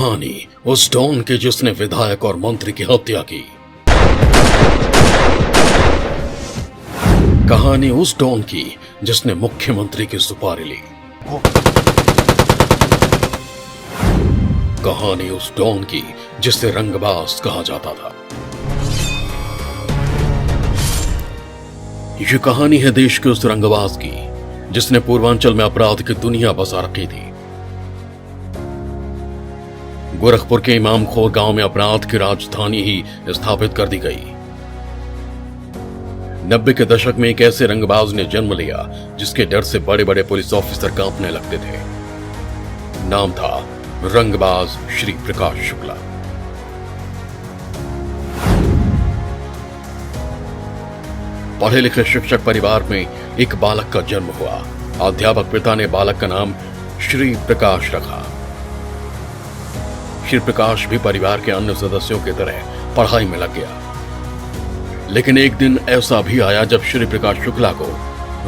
कहानी उस डॉन की जिसने विधायक और मंत्री की हत्या की। कहानी उस डॉन की जिसने मुख्यमंत्री की सुपारी ली। कहानी उस डॉन की जिसे रंगबाज कहा जाता था। यह कहानी है देश के उस रंगबाज की जिसने पूर्वांचल में अपराध की दुनिया बसा रखी थी। गोरखपुर के इमामखोर गांव में अपराध की राजधानी ही स्थापित कर दी गई। 90 के दशक में एक ऐसे रंगबाज ने जन्म लिया जिसके डर से बड़े बड़े पुलिस ऑफिसर कांपने लगते थे। नाम था रंगबाज श्री प्रकाश शुक्ला। पढ़े लिखे शिक्षक परिवार में एक बालक का जन्म हुआ। अध्यापक पिता ने बालक का नाम श्री प्रकाश रखा। श्री प्रकाश भी परिवार के अन्य सदस्यों की तरह पढ़ाई में लग गया। लेकिन एक दिन ऐसा भी आया जब श्री प्रकाश शुक्ला को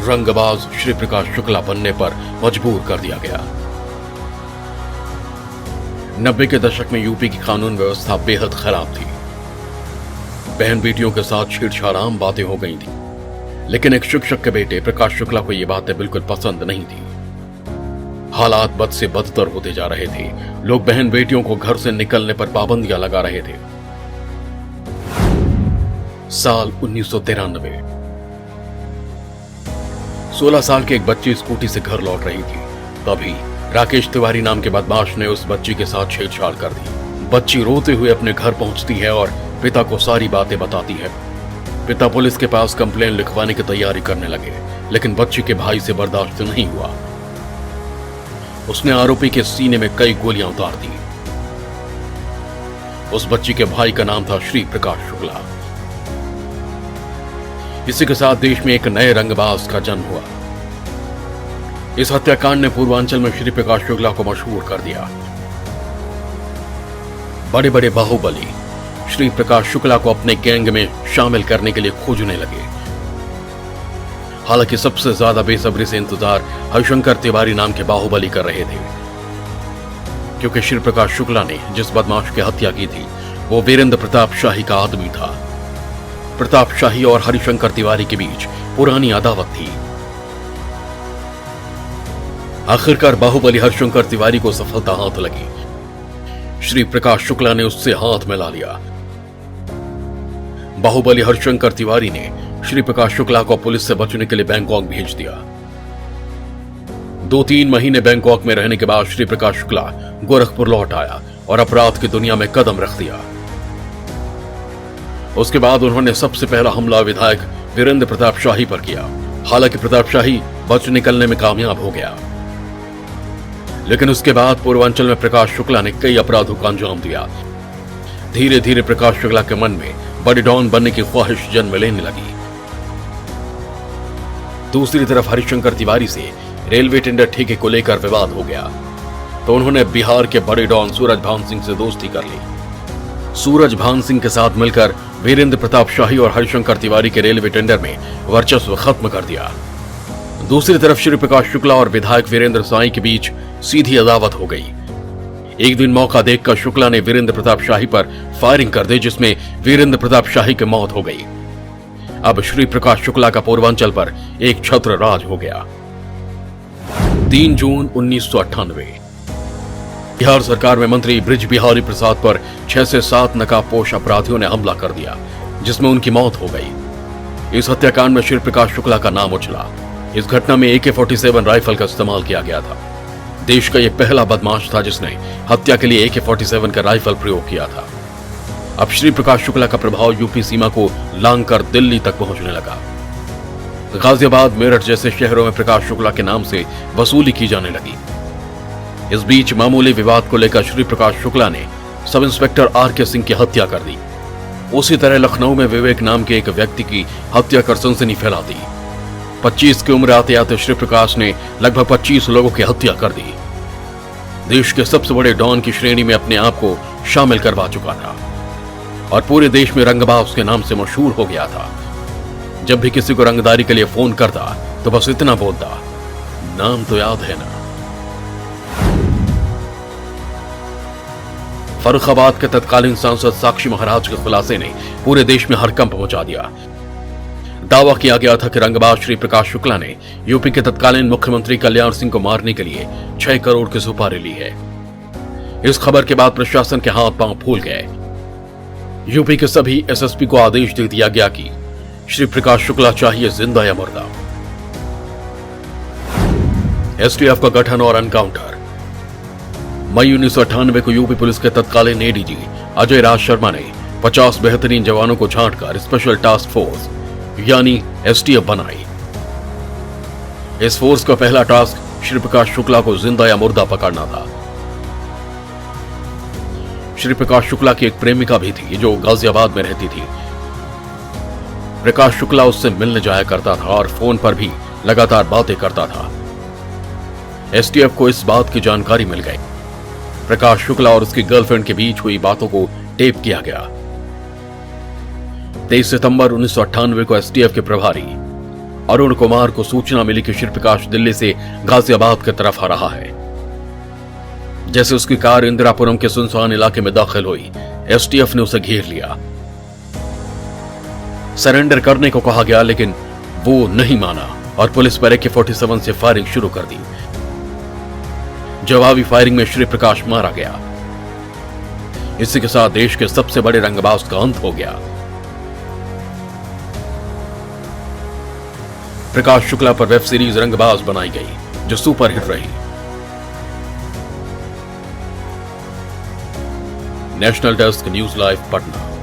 रंगबाज श्री प्रकाश शुक्ला बनने पर मजबूर कर दिया गया। 90 के दशक में यूपी की कानून व्यवस्था बेहद खराब थी। बहन बेटियों के साथ छेड़छाड़ आम बातें हो गई थी। लेकिन एक शिक्षक के बेटे प्रकाश शुक्ला को यह बातें बिल्कुल पसंद नहीं थी। हालात बद से बदतर होते जा रहे थे। लोग बहन बेटियों को घर से निकलने पर पाबंदियां लगा रहे थे। साल 1993। 16 साल की एक बच्ची स्कूटी से घर लौट रही थी। तभी राकेश तिवारी नाम के बदमाश ने उस बच्ची के साथ छेड़छाड़ कर दी। बच्ची रोते हुए अपने घर पहुंचती है और पिता को सारी बातें बताती है। पिता पुलिस के पास कंप्लेन लिखवाने की तैयारी करने लगे, लेकिन बच्ची के भाई से बर्दाश्त नहीं हुआ। उसने आरोपी के सीने में कई गोलियां उतार दी। उस बच्ची के भाई का नाम था श्री प्रकाश शुक्ला। इसी के साथ देश में एक नए रंगबाज का जन्म हुआ। इस हत्याकांड ने पूर्वांचल में श्री प्रकाश शुक्ला को मशहूर कर दिया। बड़े बड़े बाहुबली श्री प्रकाश शुक्ला को अपने गैंग में शामिल करने के लिए खोजने लगे। हालांकि सबसे ज्यादा बेसब्री से इंतजार हरिशंकर तिवारी नाम के बाहुबली कर रहे थे, क्योंकि श्री प्रकाश शुक्ला ने जिस बदमाश की हत्या की थी वो वीरेंद्र प्रताप शाही का आदमी था। प्रताप शाही और हरिशंकर तिवारी के बीच पुरानी अदावत थी। आखिरकार बाहुबली हरिशंकर तिवारी को सफलता हाथ लगी। श्री प्रकाश शुक्ला ने उससे हाथ मिला लिया। बाहुबली हरिशंकर तिवारी ने श्री प्रकाश शुक्ला को पुलिस से बचने के लिए बैंकॉक भेज दिया। 2-3 महीने बैंकॉक में रहने के बाद श्री प्रकाश शुक्ला गोरखपुर लौट आया और अपराध की दुनिया में कदम रख दिया। उसके बाद उन्होंने सबसे पहला हमला विधायक वीरेंद्र प्रताप शाही पर किया। हालांकि प्रताप शाही बच निकलने में कामयाब हो गया, लेकिन उसके बाद पूर्वांचल में प्रकाश शुक्ला ने कई अपराधों का अंजाम दिया। धीरे धीरे प्रकाश शुक्ला के मन में बड़े डॉन बनने की ख्वाहिश जन्म लेने लगी। दूसरी तरफ हरिशंकर तिवारी से रेलवे टेंडर ठेके को लेकर विवाद हो गया, तो उन्होंने बिहार के बड़े डॉन सूरज भान सिंह से दोस्ती कर ली। सूरज भान सिंह के साथ मिलकर वीरेंद्र प्रताप शाही और हरिशंकर तिवारी के रेलवे टेंडर में वर्चस्व खत्म कर दिया। दूसरी तरफ श्री प्रकाश शुक्ला और विधायक वीरेंद्र साई के बीच सीधी अदावत हो गई। एक दिन मौका देखकर शुक्ला ने वीरेंद्र प्रताप शाही पर फायरिंग कर दी, जिसमें वीरेंद्र प्रताप शाही की मौत हो गई। अब श्री प्रकाश शुक्ला का पूर्वांचल पर एक छत्र राज हो गया। 3 जून 1998 बिहार सरकार में मंत्री ब्रिज बिहारी प्रसाद पर 6 से 7 नकाबपोश अपराधियों ने हमला कर दिया, जिसमें उनकी मौत हो गई। इस हत्याकांड में श्री प्रकाश शुक्ला का नाम उछला। इस घटना में AK-47 राइफल का इस्तेमाल किया गया था। देश का यह पहला बदमाश था जिसने हत्या के लिए AK-47 का राइफल प्रयोग किया था। अब श्री प्रकाश शुक्ला का प्रभाव यूपी सीमा को लांघकर दिल्ली तक पहुंचने लगा। गाजियाबाद, मेरठ जैसे शहरों में प्रकाश शुक्ला के नाम से वसूली की जाने लगी। इस बीच मामूली विवाद को लेकर श्री प्रकाश शुक्ला ने सब इंस्पेक्टर RK सिंह की हत्या कर दी। उसी तरह लखनऊ में विवेक नाम के एक व्यक्ति की हत्या कर सनसनी फैला दी। 25 की उम्र आते आते श्री प्रकाश ने लगभग 25 लोगों की हत्या कर दी। देश के सबसे बड़े डॉन की श्रेणी में अपने आप को शामिल करवा चुका था और पूरे देश में रंगबाज के नाम से मशहूर हो गया था। जब भी किसी को रंगदारी के लिए फोन करता तो बस इतना बोलता, नाम तो याद है ना। फर्रुखाबाद के तत्कालीन सांसद साक्षी महाराज के खुलासे ने पूरे देश में हड़कंप मचा दिया। दावा किया गया था कि रंगबाज श्री प्रकाश शुक्ला ने यूपी के तत्कालीन मुख्यमंत्री कल्याण सिंह को मारने के लिए 6 करोड़ की सुपारी ली है। इस खबर के बाद प्रशासन के हाथ पांव फूल गए। यूपी के सभी एसएसपी को आदेश दे दिया गया कि श्री प्रकाश शुक्ला चाहिए जिंदा या मुर्दा। एसटीएफ का गठन और एनकाउंटर। मई 1998 को यूपी पुलिस के तत्कालीन एडीजी अजय राज शर्मा ने 50 बेहतरीन जवानों को छांटकर स्पेशल टास्क फोर्स यानी एसटीएफ बनाई। इस फोर्स का पहला टास्क श्री प्रकाश शुक्ला को जिंदा या मुर्दा पकड़ना था। श्री प्रकाश शुक्ला की एक प्रेमिका भी थी जो गाजियाबाद में रहती थी। प्रकाश शुक्ला उससे मिलने जाया करता था और फोन पर भी लगातार बातें करता था। एसटीएफ को इस बात की जानकारी मिल गई। प्रकाश शुक्ला और उसकी गर्लफ्रेंड के बीच हुई बातों को टेप किया गया। 23 सितंबर 1998 को एसटीएफ के प्रभारी अरुण कुमार को सूचना मिली कि श्री प्रकाश दिल्ली से गाजियाबाद की तरफ आ रहा है। जैसे उसकी कार इंदिरापुरम के सुनसान इलाके में दाखिल हुई, एसटीएफ ने उसे घेर लिया। सरेंडर करने को कहा गया लेकिन वो नहीं माना और पुलिस पर AK-47 से फायरिंग शुरू कर दी। जवाबी फायरिंग में श्री प्रकाश मारा गया। इसी के साथ देश के सबसे बड़े रंगबाज का अंत हो गया। प्रकाश शुक्ला पर वेब सीरीज रंगबाज बनाई गई जो सुपरहिट रही। National desk news live Patna.